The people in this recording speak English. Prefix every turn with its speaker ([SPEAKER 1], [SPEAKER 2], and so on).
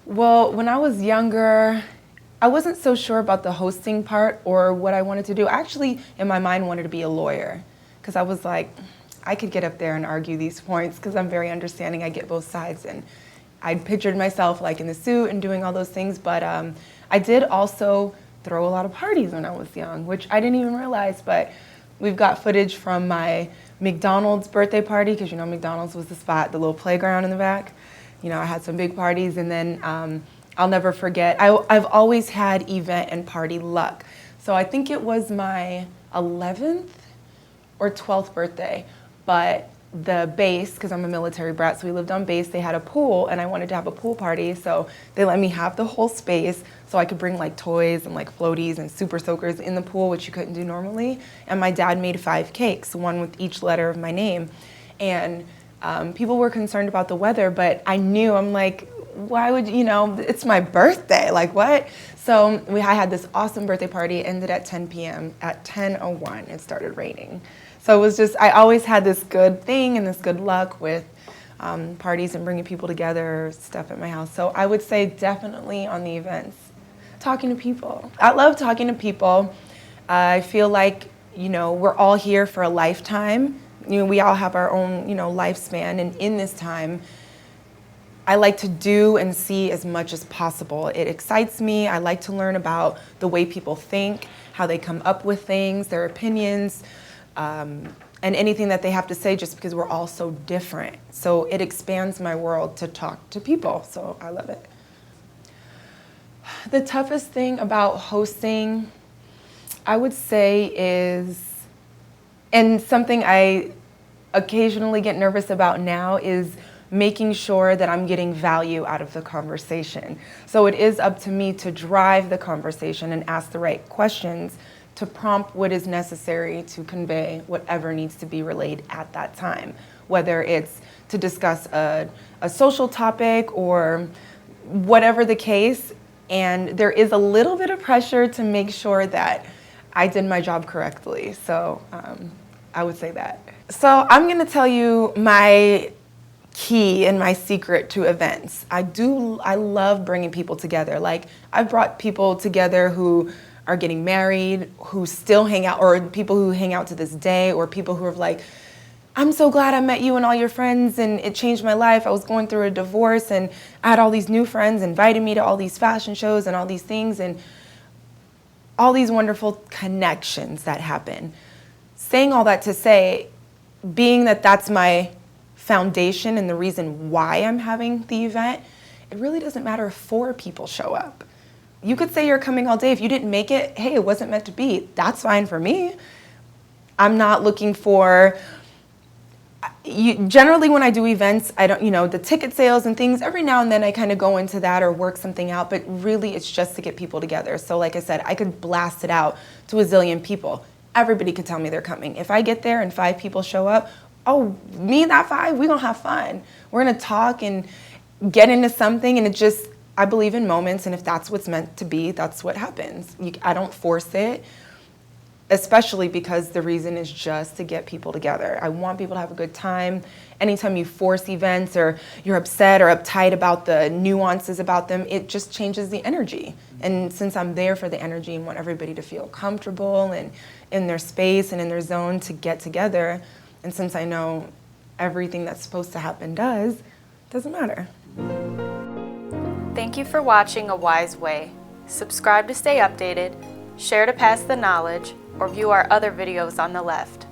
[SPEAKER 1] Well, when I was younger, I wasn't so sure about the hosting part or what I wanted to do. I actually, in my mind, wanted to be a lawyer because I was like, I could get up there and argue these points because I'm very understanding. I get both sides, and I pictured myself like in the suit and doing all those things. But I did also throw a lot of parties when I was young, which I didn't even realize. But we've got footage from my McDonald's birthday party, because you know McDonald's was the spot, the little playground in the back. You know, I had some big parties, and then I'll never forget, I've always had event and party luck. So I think it was my 11th or 12th birthday, but the base, because I'm a military brat, so we lived on base, they had a pool, and I wanted to have a pool party, so they let me have the whole space so I could bring like toys and like floaties and super soakers in the pool, which you couldn't do normally. And my dad made 5 cakes, one with each letter of my name. And people were concerned about the weather, but I knew, I'm like, why would you know, it's my birthday, like what? So I had this awesome birthday party, ended at 10 p.m. At 10:01, it started raining. So it was just, I always had this good thing and this good luck with parties and bringing people together, stuff at my house. So I would say definitely on the events, talking to people. I love talking to people. I feel like, you know, we're all here for a lifetime. You know, we all have our own, you know, lifespan, and in this time, I like to do and see as much as possible. It excites me. I like to learn about the way people think, how they come up with things, their opinions, and anything that they have to say, just because we're all so different. So it expands my world to talk to people, so I love it. The toughest thing about hosting, I would say, is, and something I occasionally get nervous about now, is making sure that I'm getting value out of the conversation. So it is up to me to drive the conversation and ask the right questions to prompt what is necessary to convey whatever needs to be relayed at that time, whether it's to discuss a social topic or whatever the case. And there is a little bit of pressure to make sure that I did my job correctly. So I would say that. So I'm gonna tell you my key and my secret to events. I love bringing people together. Like, I've brought people together who are getting married, who still hang out, or people who hang out to this day, or people who are like, I'm so glad I met you and all your friends, and it changed my life. I was going through a divorce, and I had all these new friends inviting me to all these fashion shows and all these things, and all these wonderful connections that happen. Saying all that to say, being that that's my foundation and the reason why I'm having the event, it really doesn't matter if 4 people show up. You could say you're coming all day. If you didn't make it, hey, it wasn't meant to be. That's fine for me. I'm not looking for, generally when I do events, I don't, you know, the ticket sales and things, every now and then I kind of go into that or work something out, but really it's just to get people together. So like I said, I could blast it out to a zillion people. Everybody could tell me they're coming. If I get there and 5 people show up, oh, me and that 5, we're gonna have fun. We're gonna talk and get into something, and it just, I believe in moments, and if that's what's meant to be, that's what happens. I don't force it, especially because the reason is just to get people together. I want people to have a good time. Anytime you force events or you're upset or uptight about the nuances about them, it just changes the energy. And since I'm there for the energy and want everybody to feel comfortable and in their space and in their zone to get together, and since I know everything that's supposed to happen does, it doesn't matter.
[SPEAKER 2] Thank you for watching A Wise Way. Subscribe to stay updated, share to pass the knowledge, or view our other videos on the left.